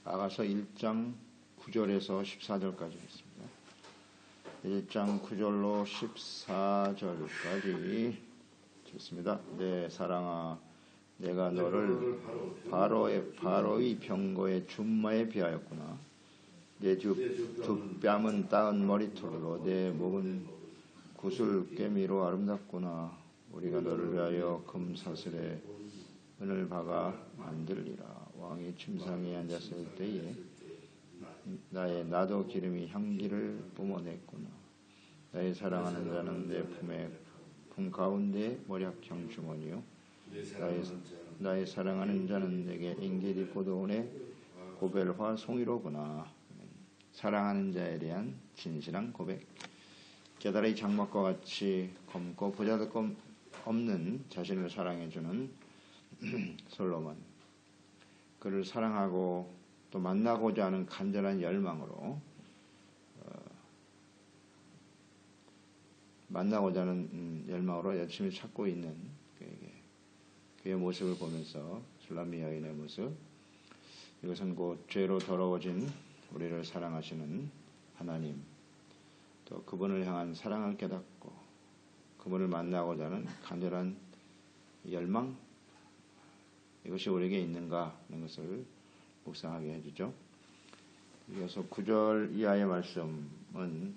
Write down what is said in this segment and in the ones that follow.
아가서 1장 9절에서 14절까지 있습니다. 1장 9절로 14절까지 좋습니다. 내 사랑아, 내가 너를 바로의 병거의 준마에 비하였구나. 내 두 뺨은 따은 머리털로, 내 목은 구슬깨미로 아름답구나. 우리가 너를 위하여 금사슬에 은을 박아 만들리라. 왕이 침상에 앉았을 때에 나도 기름이 향기를 뿜어냈구나. 나의 사랑하는 자는 내 품 가운데 머리학창 주머니요, 나의 사랑하는 자는 내게 앵겔이 고도온의 고벨화 송이로구나. 사랑하는 자에 대한 진실한 고백. 깨달의 장막과 같이 검고 보잘것 없는 자신을 사랑해주는 솔로몬. 그를 사랑하고 또 만나고자 하는 간절한 열망으로 만나고자 하는 열망으로 열심히 찾고 있는 그의 모습을 보면서 술람미 여인의 모습, 이것은 곧 죄로 더러워진 우리를 사랑하시는 하나님, 또 그분을 향한 사랑을 깨닫고 그분을 만나고자 하는 간절한 열망, 이것이 우리에게 있는가 하는 것을 묵상하게 해주죠. 이어서 9절 이하의 말씀은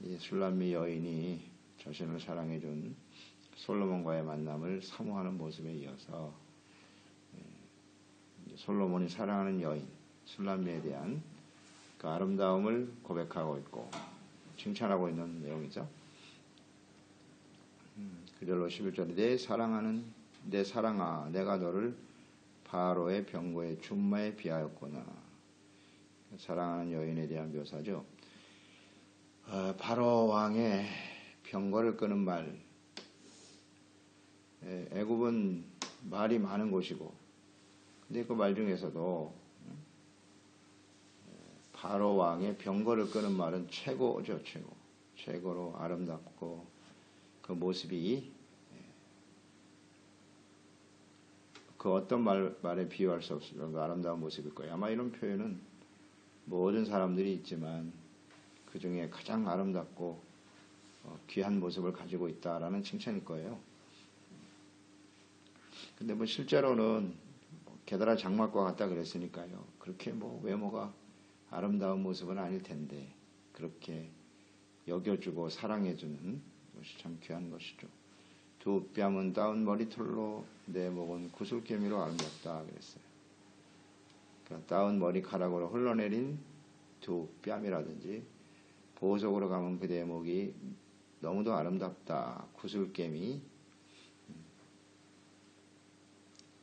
이 술람미 여인이 자신을 사랑해준 솔로몬과의 만남을 사모하는 모습에 이어서 솔로몬이 사랑하는 여인 술람미에 대한 그 아름다움을 고백하고 있고 칭찬하고 있는 내용이죠. 9절로 11절에 내 사랑아, 내가 너를 바로의 병거의 준마에 비하였구나. 사랑하는 여인에 대한 묘사죠. 바로 왕의 병거를 끄는 말. 애굽은 말이 많은 곳이고, 근데 그 말 중에서도 바로 왕의 병거를 끄는 말은 최고죠, 최고로 아름답고 그 모습이 그 어떤 말에 비유할 수 없을 정도로 아름다운 모습일 거예요. 아마 이런 표현은 모든 사람들이 있지만 그 중에 가장 아름답고 귀한 모습을 가지고 있다라는 칭찬일 거예요. 근데 뭐 실제로는 게다라 장막과 같다 그랬으니까요. 그렇게 뭐 외모가 아름다운 모습은 아닐 텐데 그렇게 여겨주고 사랑해주는 것이 참 귀한 것이죠. 두 뺨은 따은 머리털로, 내 목은 구슬깨미로 아름답다 그랬어요. 그러니까 따은 머리카락으로 흘러내린 두 뺨이라든지 보석으로 감은 그대의 목이 너무도 아름답다. 구슬깨미.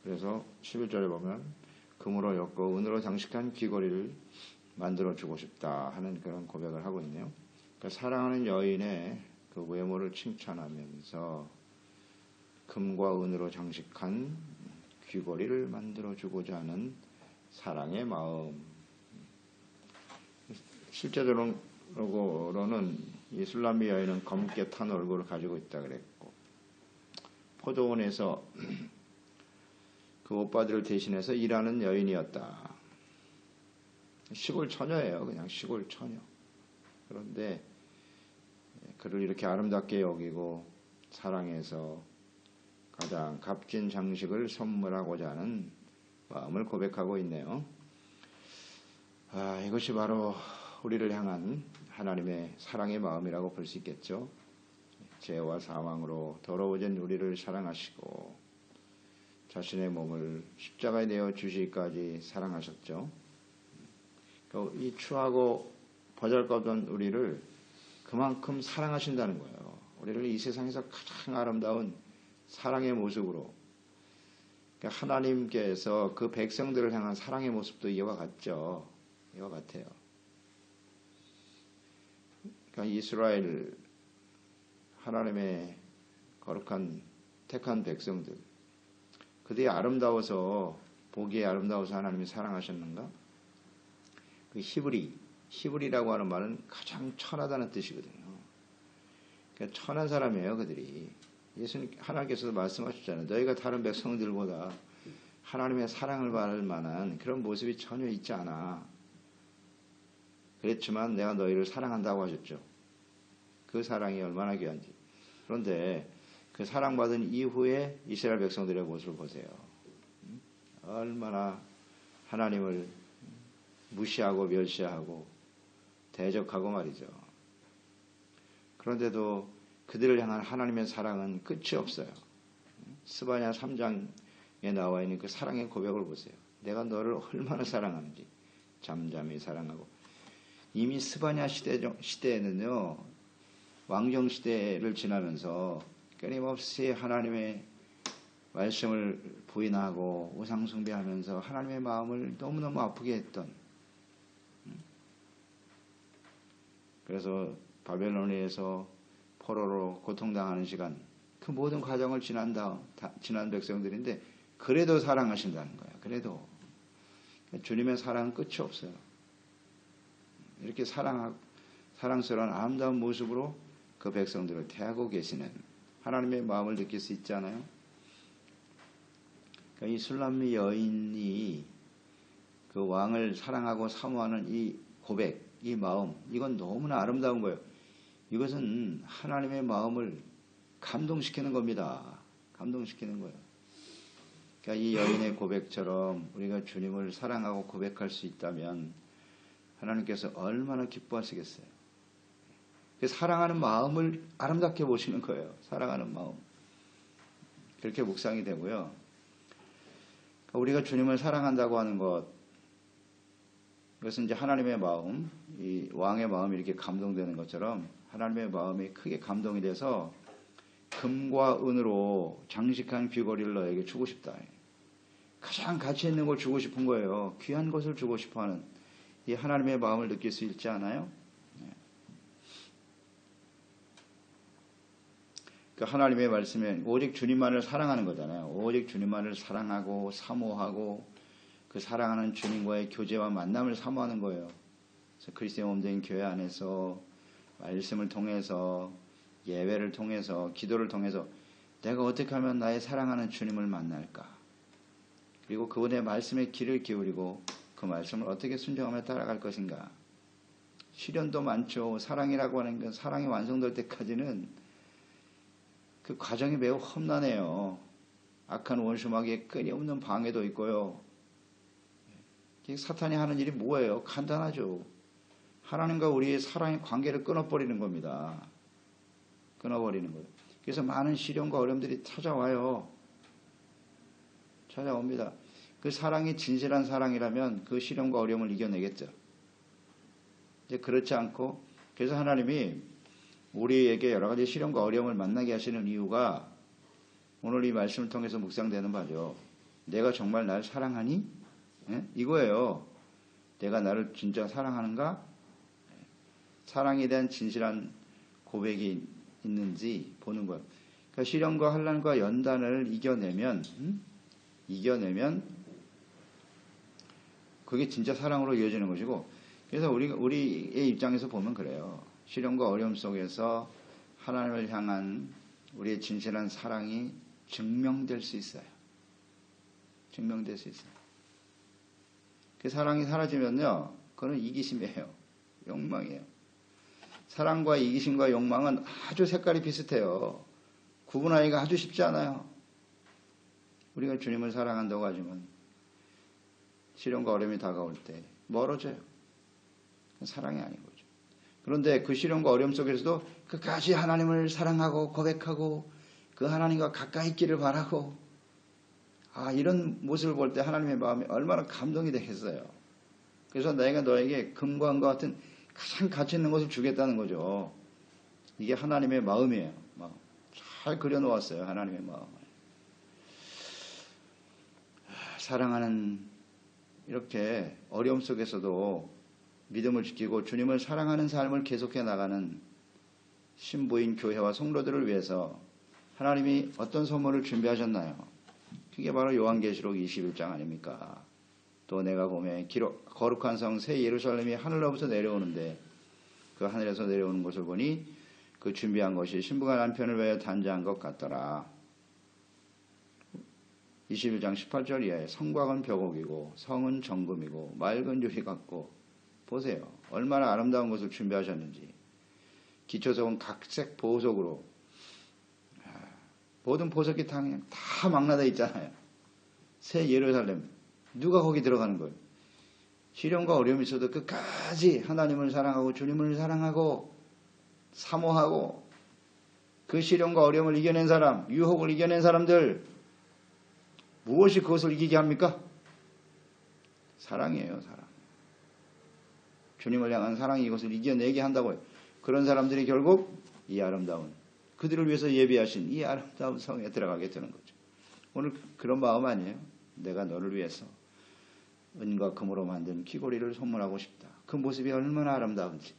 그래서 11절에 보면 금으로 엮고 은으로 장식한 귀걸이를 만들어주고 싶다 하는 그런 고백을 하고 있네요. 그러니까 사랑하는 여인의 그 외모를 칭찬하면서 금과 은으로 장식한 귀걸이를 만들어주고자 하는 사랑의 마음. 실제적으로는 이 술람미 여인은 검게 탄 얼굴을 가지고 있다 그랬고, 포도원에서 그 오빠들을 대신해서 일하는 여인이었다. 시골 처녀예요. 그냥 시골 처녀. 그런데 그를 이렇게 아름답게 여기고 사랑해서 가장 값진 장식을 선물하고자 하는 마음을 고백하고 있네요. 이것이 바로 우리를 향한 하나님의 사랑의 마음이라고 볼 수 있겠죠. 죄와 사망으로 더러워진 우리를 사랑하시고 자신의 몸을 십자가에 내어 주시기까지 사랑하셨죠. 이 추하고 보잘것없는 우리를 그만큼 사랑하신다는 거예요. 우리를 이 세상에서 가장 아름다운 사랑의 모습으로, 그러니까 하나님께서 그 백성들을 향한 사랑의 모습도 이와 같죠. 이와 같아요. 그러니까 이스라엘 하나님의 거룩한 택한 백성들, 그들이 아름다워서, 보기에 아름다워서 하나님이 사랑하셨는가? 그 히브리라고 하는 말은 가장 천하다는 뜻이거든요. 그러니까 천한 사람이에요, 그들이. 예수님, 하나님께서도 말씀하셨잖아요. 너희가 다른 백성들보다 하나님의 사랑을 받을 만한 그런 모습이 전혀 있지 않아. 그랬지만 내가 너희를 사랑한다고 하셨죠. 그 사랑이 얼마나 귀한지. 그런데 그 사랑받은 이후에 이스라엘 백성들의 모습을 보세요. 얼마나 하나님을 무시하고 멸시하고 대적하고 말이죠. 그런데도 그들을 향한 하나님의 사랑은 끝이 없어요. 스바냐 3장에 나와 있는 그 사랑의 고백을 보세요. 내가 너를 얼마나 사랑하는지 잠잠히 사랑하고. 이미 스바냐 시대에는요, 왕정 시대를 지나면서 끊임없이 하나님의 말씀을 부인하고 우상 숭배하면서 하나님의 마음을 너무너무 아프게 했던, 그래서 바벨론에서 포로로 고통당하는 시간, 그 모든 과정을 지난 백성들인데 그래도 사랑하신다는 거예요. 그래도 주님의 사랑은 끝이 없어요. 이렇게 사랑스러운 아름다운 모습으로 그 백성들을 대하고 계시는 하나님의 마음을 느낄 수 있잖아요. 그러니까 이 술람미 여인이 그 왕을 사랑하고 사모하는 이 고백, 이 마음, 이건 너무나 아름다운 거예요. 이것은 하나님의 마음을 감동시키는 겁니다. 감동시키는 거예요. 그러니까 이 여인의 고백처럼 우리가 주님을 사랑하고 고백할 수 있다면 하나님께서 얼마나 기뻐하시겠어요. 사랑하는 마음을 아름답게 보시는 거예요. 사랑하는 마음. 그렇게 묵상이 되고요. 우리가 주님을 사랑한다고 하는 것, 이것은 이제 하나님의 마음, 이 왕의 마음이 이렇게 감동되는 것처럼 하나님의 마음이 크게 감동이 돼서 금과 은으로 장식한 귀걸이를 너에게 주고 싶다. 가장 가치 있는 걸 주고 싶은 거예요. 귀한 것을 주고 싶어하는 이 하나님의 마음을 느낄 수 있지 않아요? 그 하나님의 말씀에 오직 주님만을 사랑하는 거잖아요. 오직 주님만을 사랑하고 사모하고 그 사랑하는 주님과의 교제와 만남을 사모하는 거예요. 그래서 그리스도의 몸된 교회 안에서 말씀을 통해서 예배를 통해서 기도를 통해서 내가 어떻게 하면 나의 사랑하는 주님을 만날까? 그리고 그분의 말씀에 귀를 기울이고 그 말씀을 어떻게 순종하며 따라갈 것인가? 시련도 많죠. 사랑이라고 하는 건 사랑이 완성될 때까지는 그 과정이 매우 험난해요. 악한 원수마귀의 끊임없는 방해도 있고요. 사탄이 하는 일이 뭐예요? 간단하죠. 하나님과 우리의 사랑의 관계를 끊어버리는 겁니다. 끊어버리는 거예요. 그래서 많은 시련과 어려움들이 찾아와요. 찾아옵니다. 그 사랑이 진실한 사랑이라면 그 시련과 어려움을 이겨내겠죠. 이제 그렇지 않고, 그래서 하나님이 우리에게 여러 가지 시련과 어려움을 만나게 하시는 이유가 오늘 이 말씀을 통해서 묵상되는 바죠. 내가 정말 날 사랑하니? 이거예요. 내가 나를 진짜 사랑하는가? 사랑에 대한 진실한 고백이 있는지 보는 거예요. 그러니까 시련과 환난과 연단을 이겨내면 그게 진짜 사랑으로 이어지는 것이고, 그래서 우리의 입장에서 보면 그래요. 시련과 어려움 속에서 하나님을 향한 우리의 진실한 사랑이 증명될 수 있어요. 증명될 수 있어요. 그 사랑이 사라지면요, 그건 이기심이에요. 욕망이에요. 사랑과 이기심과 욕망은 아주 색깔이 비슷해요. 구분하기가 아주 쉽지 않아요. 우리가 주님을 사랑한다고 하지만 시련과 어려움이 다가올 때 멀어져요. 사랑이 아닌 거죠. 그런데 그 시련과 어려움 속에서도 끝까지 하나님을 사랑하고 고백하고 그 하나님과 가까이 있기를 바라고, 이런 모습을 볼 때 하나님의 마음이 얼마나 감동이 되겠어요. 그래서 내가 너에게 금과 은과 같은 가장 가치 있는 것을 주겠다는 거죠. 이게 하나님의 마음이에요. 마음. 잘 그려놓았어요. 하나님의 마음을. 사랑하는, 이렇게 어려움 속에서도 믿음을 지키고 주님을 사랑하는 삶을 계속해 나가는 신부인 교회와 성도들을 위해서 하나님이 어떤 선물을 준비하셨나요? 그게 바로 요한계시록 21장 아닙니까? 또 내가 보면 거룩한 성 새 예루살렘이 하늘로부터 내려오는데 그 하늘에서 내려오는 것을 보니 그 준비한 것이 신부가 남편을 위하여 단장한 것 같더라. 21장 18절 이하에 성곽은 벽옥이고 성은 정금이고 맑은 유리 같고 보세요. 얼마나 아름다운 것을 준비하셨는지. 기초석은 각색 보석으로 모든 보석이 다 망라되어 있잖아요. 새 예루살렘. 누가 거기 들어가는 거예요? 시련과 어려움이 있어도 끝까지 하나님을 사랑하고 주님을 사랑하고 사모하고 그 시련과 어려움을 이겨낸 사람, 유혹을 이겨낸 사람들, 무엇이 그것을 이기게 합니까? 사랑이에요, 사랑. 주님을 향한 사랑이 이것을 이겨내게 한다고요. 그런 사람들이 결국 이 아름다운, 그들을 위해서 예비하신 이 아름다운 성에 들어가게 되는 거죠. 오늘 그런 마음 아니에요? 내가 너를 위해서 은과 금으로 만든 귀고리를 선물하고 싶다. 그 모습이 얼마나 아름다운지.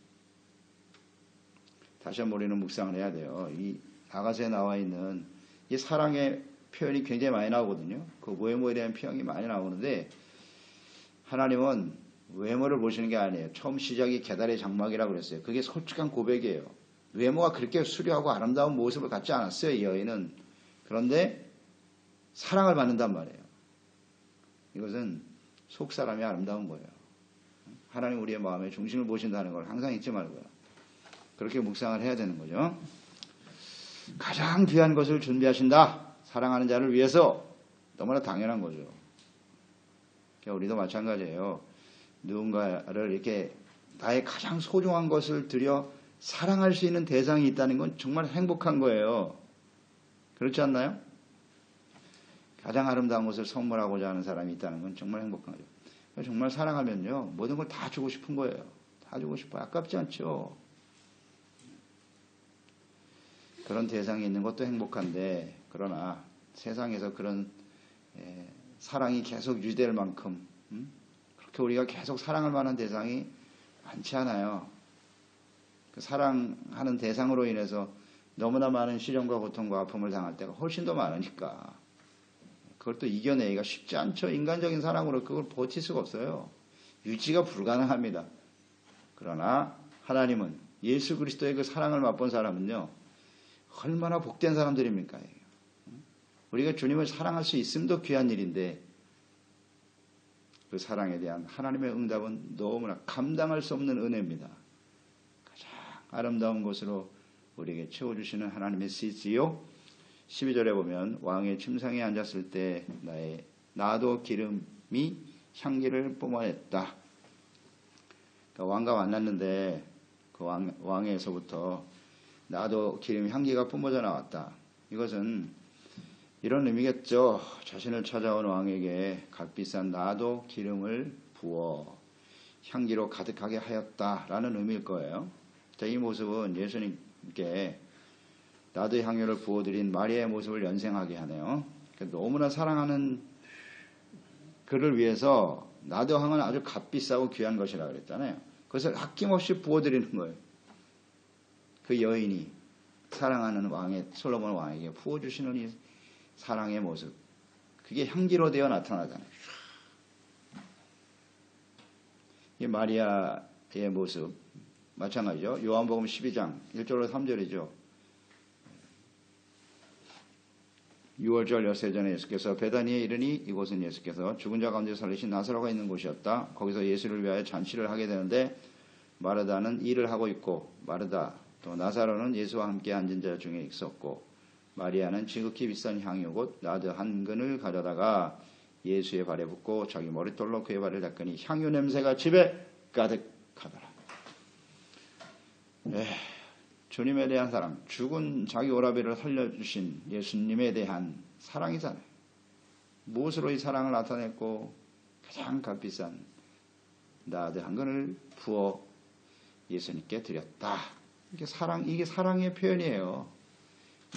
다시 한번 우리는 묵상을 해야 돼요. 이 아가서에 나와 있는 이 사랑의 표현이 굉장히 많이 나오거든요. 그 외모에 대한 표현이 많이 나오는데 하나님은 외모를 보시는 게 아니에요. 처음 시작이 계달의 장막이라고 그랬어요. 그게 솔직한 고백이에요. 외모가 그렇게 수려하고 아름다운 모습을 갖지 않았어요. 이 여인은. 그런데 사랑을 받는단 말이에요. 이것은 속사람이 아름다운 거예요. 하나님 우리의 마음의 중심을 보신다는 걸 항상 잊지 말고요. 그렇게 묵상을 해야 되는 거죠. 가장 귀한 것을 준비하신다. 사랑하는 자를 위해서. 너무나 당연한 거죠. 우리도 마찬가지예요. 누군가를 이렇게 나의 가장 소중한 것을 들여 사랑할 수 있는 대상이 있다는 건 정말 행복한 거예요. 그렇지 않나요? 가장 아름다운 것을 선물하고자 하는 사람이 있다는 건 정말 행복한 거죠. 정말 사랑하면요, 모든 걸 다 주고 싶은 거예요. 다 주고 싶어요. 아깝지 않죠? 그런 대상이 있는 것도 행복한데, 그러나 세상에서 그런 사랑이 계속 유지될 만큼 그렇게 우리가 계속 사랑할 만한 대상이 많지 않아요. 그 사랑하는 대상으로 인해서 너무나 많은 시련과 고통과 아픔을 당할 때가 훨씬 더 많으니까 그걸 또 이겨내기가 쉽지 않죠. 인간적인 사랑으로 그걸 버틸 수가 없어요. 유지가 불가능합니다. 그러나 하나님은 예수 그리스도의 그 사랑을 맛본 사람은요, 얼마나 복된 사람들입니까? 우리가 주님을 사랑할 수 있음도 귀한 일인데 그 사랑에 대한 하나님의 응답은 너무나 감당할 수 없는 은혜입니다. 가장 아름다운 것으로 우리에게 채워주시는 하나님의 씨지요. 12절에 보면 왕의 침상에 앉았을 때 나도 기름이 향기를 뿜어냈다. 그러니까 왕과 만났는데 그 왕에서부터 나도 기름 향기가 뿜어져 나왔다. 이것은 이런 의미겠죠. 자신을 찾아온 왕에게 값비싼 나도 기름을 부어 향기로 가득하게 하였다라는 의미일 거예요. 자, 이 모습은 예수님께 나도의 향유를 부어드린 마리아의 모습을 연상하게 하네요. 그러니까 너무나 사랑하는 그를 위해서 나도 향은 아주 값비싸고 귀한 것이라 그랬잖아요. 그것을 아낌없이 부어드리는 거예요. 그 여인이 사랑하는 솔로몬 왕에게 부어주시는 이 사랑의 모습, 그게 향기로 되어 나타나잖아요. 이 마리아의 모습 마찬가지죠. 요한복음 12장 1절로 3절이죠. 6월절 엿새 전에 예수께서 베다니에 이르니 이곳은 예수께서 죽은 자 가운데 살리신 나사로가 있는 곳이었다. 거기서 예수를 위하여 잔치를 하게 되는데 마르다는 일을 하고 있고 마르다 또 나사로는 예수와 함께 앉은 자 중에 있었고 마리아는 지극히 비싼 향유 곧 나드 한 근을 가져다가 예수의 발에 붓고 자기 머릿돌로 그의 발을 닦으니 향유 냄새가 집에 가득하더라. 주님에 대한 사랑, 죽은 자기 오라비를 살려주신 예수님에 대한 사랑이잖아요. 무엇으로 이 사랑을 나타냈고 가장 값비싼 나드 한 근을 부어 예수님께 드렸다. 이게 사랑의 표현이에요.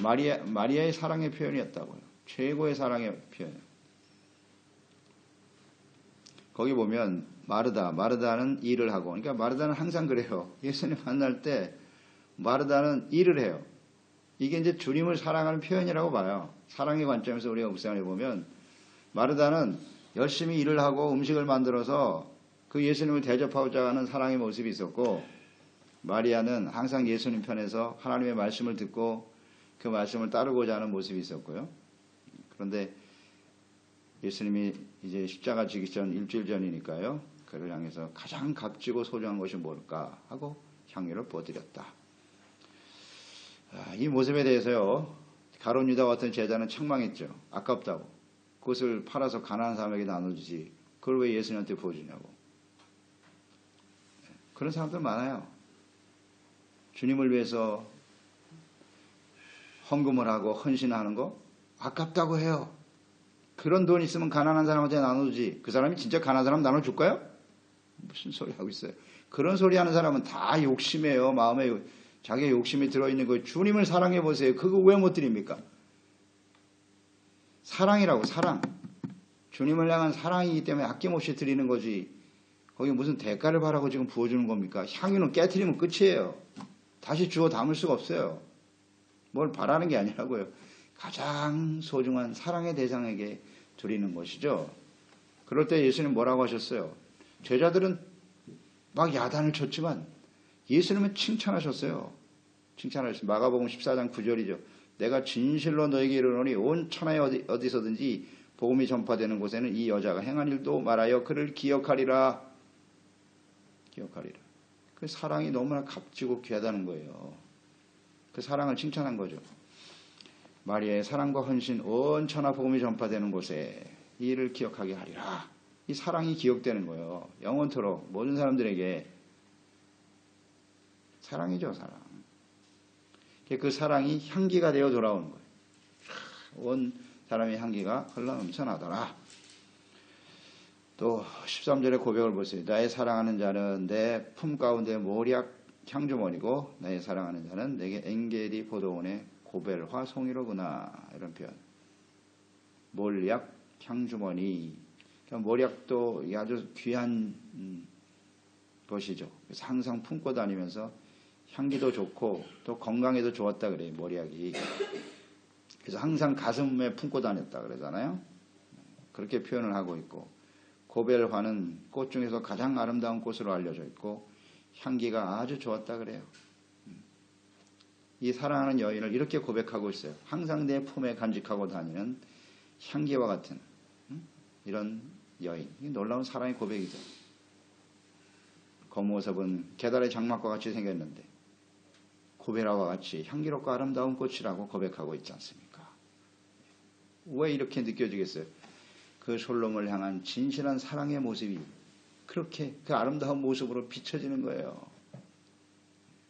마리아의 사랑의 표현이었다고요. 최고의 사랑의 표현. 거기 보면 마르다는 일을 하고, 그러니까 마르다는 항상 그래요. 예수님 만날 때 마르다는 일을 해요. 이게 이제 주님을 사랑하는 표현이라고 봐요. 사랑의 관점에서 우리가 묵상해 보면 마르다는 열심히 일을 하고 음식을 만들어서 그 예수님을 대접하고자 하는 사랑의 모습이 있었고, 마리아는 항상 예수님 편에서 하나님의 말씀을 듣고 그 말씀을 따르고자 하는 모습이 있었고요. 그런데 예수님이 이제 십자가 지기 전 일주일 전이니까요. 그를 향해서 가장 값지고 소중한 것이 뭘까 하고 향유를 부어드렸다. 이 모습에 대해서요. 가룟 유다 같은 제자는 책망했죠. 아깝다고. 그것을 팔아서 가난한 사람에게 나눠주지. 그걸 왜 예수님한테 부어주냐고. 그런 사람들 많아요. 주님을 위해서 헌금을 하고 헌신하는 거 아깝다고 해요. 그런 돈 있으면 가난한 사람한테 나눠주지. 그 사람이 진짜 가난한 사람 나눠줄까요? 무슨 소리 하고 있어요. 그런 소리 하는 사람은 다 욕심이에요. 마음에 자기의 욕심이 들어있는 거예요. 주님을 사랑해 보세요. 그거 왜 못 드립니까? 사랑이라고, 사랑. 주님을 향한 사랑이기 때문에 아낌없이 드리는 거지. 거기 무슨 대가를 바라고 지금 부어주는 겁니까? 향유는 깨트리면 끝이에요. 다시 주워 담을 수가 없어요. 뭘 바라는 게 아니라고요. 가장 소중한 사랑의 대상에게 드리는 것이죠. 그럴 때 예수님 뭐라고 하셨어요? 제자들은 막 야단을 쳤지만 예수님은 칭찬하셨어요. 칭찬하셨어요. 마가복음 14장 9절이죠. 내가 진실로 너에게 이르노니 온 천하에 어디서든지 복음이 전파되는 곳에는 이 여자가 행한 일도 말하여 그를 기억하리라. 기억하리라. 그 사랑이 너무나 값지고 귀하다는 거예요. 그 사랑을 칭찬한 거죠. 마리아의 사랑과 헌신 온 천하 복음이 전파되는 곳에 이 일을 기억하게 하리라. 이 사랑이 기억되는 거예요. 영원토록 모든 사람들에게 사랑이죠, 사랑. 그 사랑이 향기가 되어 돌아오는 거예요. 온 사람의 향기가 흘러 넘쳐나더라. 또 13절의 고백을 보세요. 나의 사랑하는 자는 내 품 가운데 모략 향주머니고 나의 사랑하는 자는 내게 엔게디 포도원의 고벨화 송이로구나. 이런 표현. 몰약 향주머니. 그러니까 몰약도 아주 귀한 것이죠. 그래서 항상 품고 다니면서 향기도 좋고 또 건강에도 좋았다 그래요. 몰약이. 그래서 항상 가슴에 품고 다녔다 그러잖아요. 그렇게 표현을 하고 있고 고벨화는 꽃 중에서 가장 아름다운 꽃으로 알려져 있고 향기가 아주 좋았다 그래요. 이 사랑하는 여인을 이렇게 고백하고 있어요. 항상 내 품에 간직하고 다니는 향기와 같은 이런 여인. 이 놀라운 사랑의 고백이죠. 겉모습은 계달의 장막과 같이 생겼는데 고벨화와 같이 향기롭고 아름다운 꽃이라고 고백하고 있지 않습니까? 왜 이렇게 느껴지겠어요? 그 솔로몬을 향한 진실한 사랑의 모습이 그렇게 그 아름다운 모습으로 비춰지는 거예요.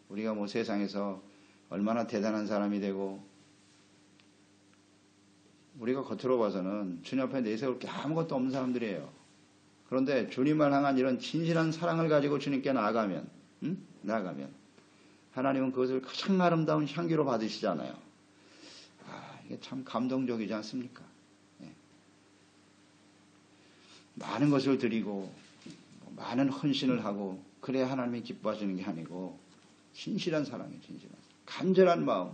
우리가 뭐 세상에서 얼마나 대단한 사람이 되고 우리가 겉으로 봐서는 주님 앞에 내세울 게 아무것도 없는 사람들이에요. 그런데 주님을 향한 이런 진실한 사랑을 가지고 주님께 나아가면 하나님은 그것을 가장 아름다운 향기로 받으시잖아요. 이게 참 감동적이지 않습니까? 많은 것을 드리고 많은 헌신을 하고 그래야 하나님이 기뻐하시는 게 아니고 진실한 사랑이에요. 진실한 간절한 마음.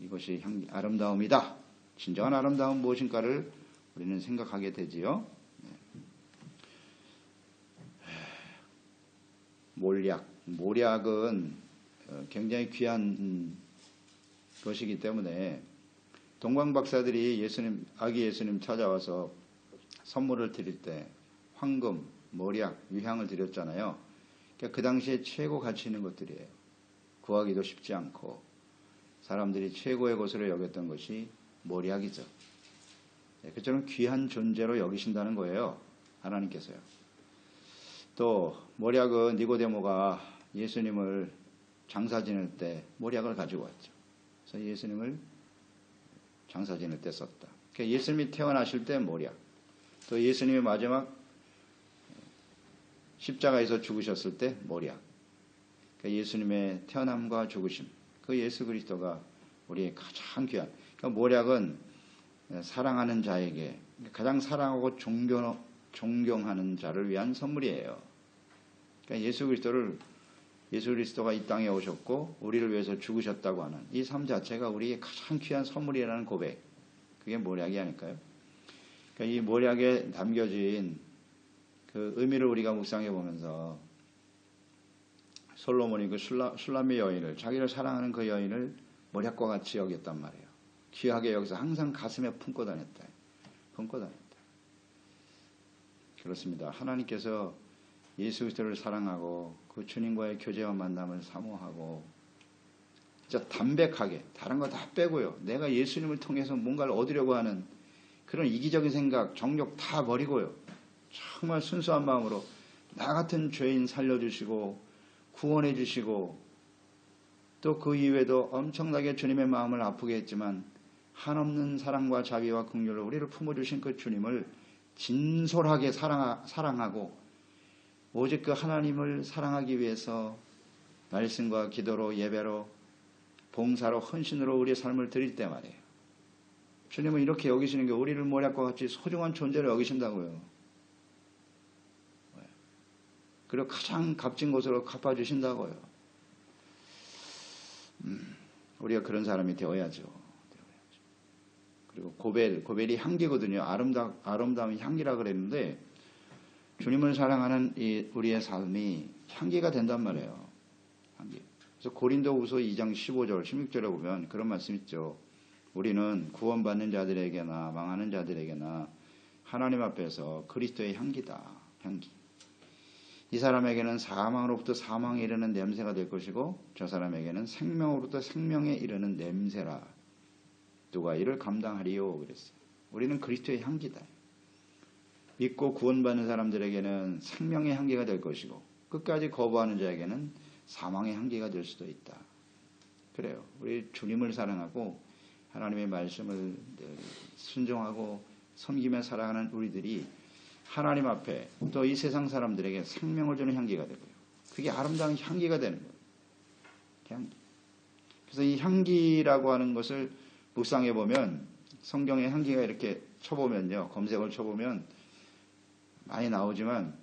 이것이 아름다움이다. 진정한 아름다움 무엇인가를 우리는 생각하게 되지요. 몰약은 굉장히 귀한 것이기 때문에 동방박사들이 아기 예수님 찾아와서 선물을 드릴 때 황금, 몰약, 유향을 드렸잖아요. 그러니까 그 당시에 최고 가치 있는 것들이에요. 구하기도 쉽지 않고 사람들이 최고의 것으로 여겼던 것이 몰약이죠. 그처럼 귀한 존재로 여기신다는 거예요. 하나님께서요. 또 몰약은 니고데모가 예수님을 장사 지낼 때 몰약을 가지고 왔죠. 그래서 예수님을 장사 지낼 때 썼다. 그러니까 예수님이 태어나실 때 몰약. 또 예수님이 마지막 십자가에서 죽으셨을 때 몰약. 그러니까 예수님의 태어남과 죽으심. 그 예수 그리스도가 우리의 가장 귀한. 그러니까 몰약은 사랑하는 자에게 가장 사랑하고 존경하는 자를 위한 선물이에요. 그러니까 예수 그리스도가 이 땅에 오셨고 우리를 위해서 죽으셨다고 하는 이 삶 자체가 우리의 가장 귀한 선물이라는 고백. 그게 몰약이 아닐까요? 그러니까 이 몰약에 담겨진 그 의미를 우리가 묵상해 보면서 솔로몬이 그 슐람의 여인을 자기를 사랑하는 그 여인을 몰약과 같이 여겼단 말이에요. 귀하게 여기서 항상 가슴에 품고 다녔다. 그 품고 다닌다. 그렇습니다. 하나님께서 예수 그리스도를 사랑하고 그 주님과의 교제와 만남을 사모하고 진짜 담백하게 다른 거 다 빼고요. 내가 예수님을 통해서 뭔가를 얻으려고 하는 그런 이기적인 생각, 정욕 다 버리고요. 정말 순수한 마음으로 나 같은 죄인 살려주시고 구원해 주시고 또 그 이외에도 엄청나게 주님의 마음을 아프게 했지만 한없는 사랑과 자비와 긍휼로 우리를 품어주신 그 주님을 진솔하게 사랑하고 오직 그 하나님을 사랑하기 위해서 말씀과 기도로 예배로 봉사로 헌신으로 우리의 삶을 드릴 때 말이에요. 주님은 이렇게 여기시는 게 우리를 모략과 같이 소중한 존재를 여기신다고요. 그리고 가장 값진 것으로 갚아주신다고요. 우리가 그런 사람이 되어야죠. 그리고 고벨이 향기거든요. 아름다운 향기라 그랬는데 주님을 사랑하는 우리의 삶이 향기가 된단 말이에요. 향기. 그래서 고린도후서 2장 15절 16절에 보면 그런 말씀 있죠. 우리는 구원받는 자들에게나 망하는 자들에게나 하나님 앞에서 그리스도의 향기다. 향기. 이 사람에게는 사망으로부터 사망에 이르는 냄새가 될 것이고 저 사람에게는 생명으로부터 생명에 이르는 냄새라. 누가 이를 감당하리요? 그랬어요. 우리는 그리스도의 향기다. 믿고 구원받는 사람들에게는 생명의 향기가 될 것이고 끝까지 거부하는 자에게는 사망의 향기가 될 수도 있다. 그래요. 우리 주님을 사랑하고 하나님의 말씀을 순종하고 섬기며 살아가는 우리들이 하나님 앞에 또 이 세상 사람들에게 생명을 주는 향기가 되고요. 그게 아름다운 향기가 되는 거예요. 향기. 그래서 이 향기라고 하는 것을 묵상해 보면 성경에 향기가 이렇게 쳐보면요. 검색을 쳐보면 많이 나오지만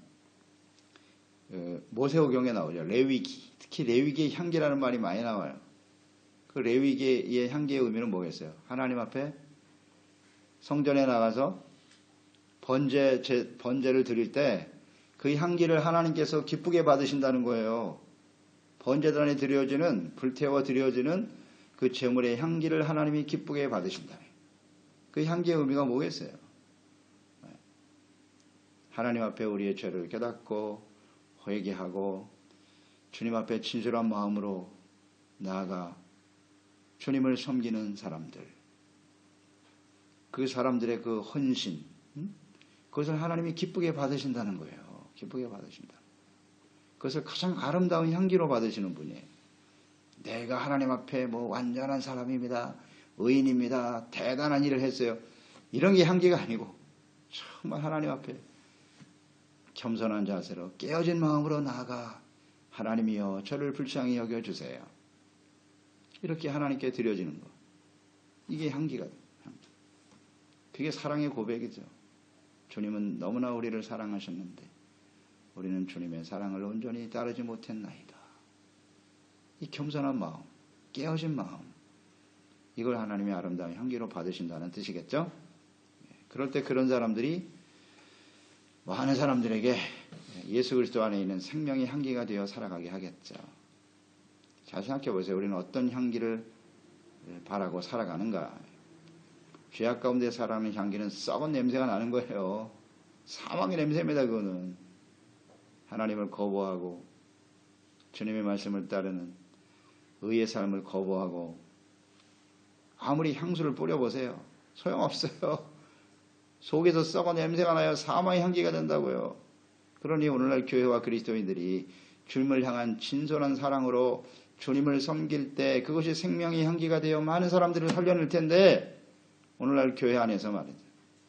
모세오경에 나오죠. 레위기. 특히 레위기의 향기라는 말이 많이 나와요. 그 레위기의 향기의 의미는 뭐겠어요? 하나님 앞에 성전에 나가서 번제를 드릴 때 그 향기를 하나님께서 기쁘게 받으신다는 거예요. 번제단 안에 드려지는 불태워 드려지는 그 제물의 향기를 하나님이 기쁘게 받으신다. 그 향기의 의미가 뭐겠어요? 하나님 앞에 우리의 죄를 깨닫고 회개하고 주님 앞에 진솔한 마음으로 나아가 주님을 섬기는 사람들, 그 사람들의 그 헌신, 그것을 하나님이 기쁘게 받으신다는 거예요. 기쁘게 받으신다. 그것을 가장 아름다운 향기로 받으시는 분이에요. 내가 하나님 앞에 완전한 사람입니다. 의인입니다. 대단한 일을 했어요. 이런 게 향기가 아니고 정말 하나님 앞에 겸손한 자세로 깨어진 마음으로 나아가 하나님이여 저를 불쌍히 여겨주세요. 이렇게 하나님께 드려지는 거. 이게 향기가 돼요. 그게 사랑의 고백이죠. 주님은 너무나 우리를 사랑하셨는데 우리는 주님의 사랑을 온전히 따르지 못했나이다. 이 겸손한 마음, 깨어진 마음, 이걸 하나님의 아름다운 향기로 받으신다는 뜻이겠죠? 그럴 때 그런 사람들이 많은 사람들에게 예수 그리스도 안에 있는 생명의 향기가 되어 살아가게 하겠죠. 잘 생각해 보세요. 우리는 어떤 향기를 바라고 살아가는가? 죄악 가운데 살아가는 향기는 썩은 냄새가 나는 거예요. 사망의 냄새입니다. 그거는. 하나님을 거부하고 주님의 말씀을 따르는 의의 삶을 거부하고 아무리 향수를 뿌려보세요. 소용없어요. 속에서 썩은 냄새가 나요. 사망의 향기가 된다고요. 그러니 오늘날 교회와 그리스도인들이 주님을 향한 진솔한 사랑으로 주님을 섬길 때 그것이 생명의 향기가 되어 많은 사람들을 살려낼 텐데 오늘날 교회 안에서 말이죠.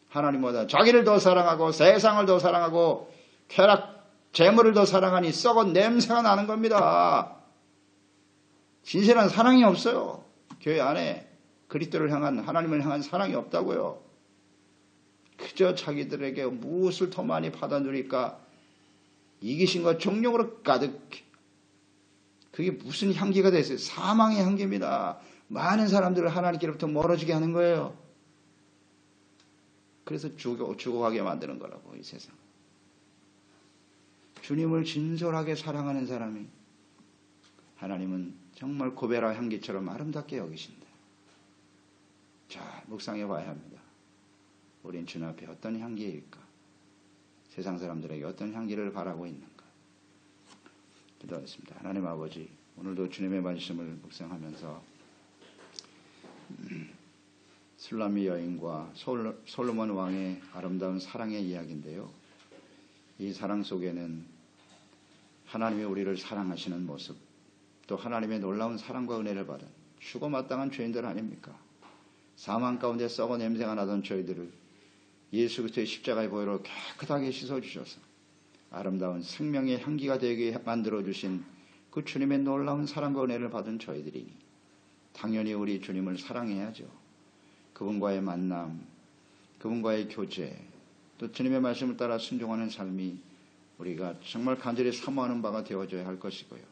하나님보다 자기를 더 사랑하고 세상을 더 사랑하고 쾌락, 재물을 더 사랑하니 썩은 냄새가 나는 겁니다. 진실한 사랑이 없어요. 교회 안에 그리스도를 향한 하나님을 향한 사랑이 없다고요. 그저 자기들에게 무엇을 더 많이 받아 누릴까 이기심과 정욕으로 가득. 그게 무슨 향기가 됐어요? 사망의 향기입니다. 많은 사람들을 하나님께로부터 멀어지게 하는 거예요. 그래서 죽어가게 만드는 거라고 이 세상. 주님을 진솔하게 사랑하는 사람이 하나님은 정말 고베라 향기처럼 아름답게 여기신다. 자, 묵상해 봐야 합니다. 우린 주님 앞에 어떤 향기일까? 세상 사람들에게 어떤 향기를 바라고 있는가? 기도하겠습니다. 하나님 아버지, 오늘도 주님의 말씀을 묵상하면서 술람미 여인과 솔로몬 왕의 아름다운 사랑의 이야기인데요. 이 사랑 속에는 하나님이 우리를 사랑하시는 모습, 또 하나님의 놀라운 사랑과 은혜를 받은 죽어 마땅한 죄인들 아닙니까? 사망 가운데 썩어 냄새가 나던 저희들을 예수 그리스도의 십자가의 보혈로 깨끗하게 씻어주셔서 아름다운 생명의 향기가 되게 만들어주신 그 주님의 놀라운 사랑과 은혜를 받은 저희들이니 당연히 우리 주님을 사랑해야죠. 그분과의 만남, 그분과의 교제, 또 주님의 말씀을 따라 순종하는 삶이 우리가 정말 간절히 사모하는 바가 되어져야 할 것이고요.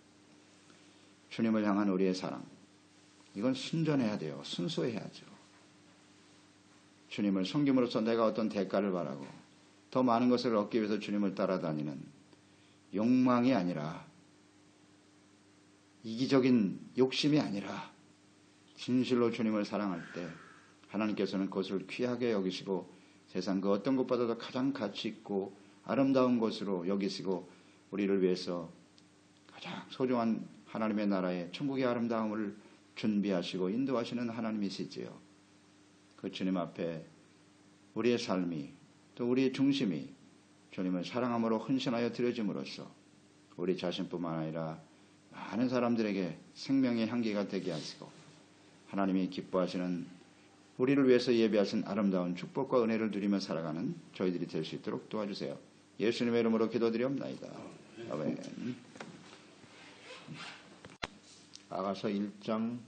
주님을 향한 우리의 사랑, 이건 순전해야 돼요. 순수해야죠. 주님을 섬김으로써 내가 어떤 대가를 바라고 더 많은 것을 얻기 위해서 주님을 따라다니는 욕망이 아니라, 이기적인 욕심이 아니라 진실로 주님을 사랑할 때 하나님께서는 그것을 귀하게 여기시고 세상 그 어떤 것보다도 가장 가치 있고 아름다운 것으로 여기시고 우리를 위해서 가장 소중한 하나님의 나라의 천국의 아름다움을 준비하시고 인도하시는 하나님이시지요. 그 주님 앞에 우리의 삶이, 또 우리의 중심이 주님을 사랑함으로 헌신하여 드려짐으로써 우리 자신뿐만 아니라 많은 사람들에게 생명의 향기가 되게 하시고 하나님이 기뻐하시는, 우리를 위해서 예비하신 아름다운 축복과 은혜를 누리며 살아가는 저희들이 될 수 있도록 도와주세요. 예수님의 이름으로 기도드리옵나이다. 아멘. 아가서 1장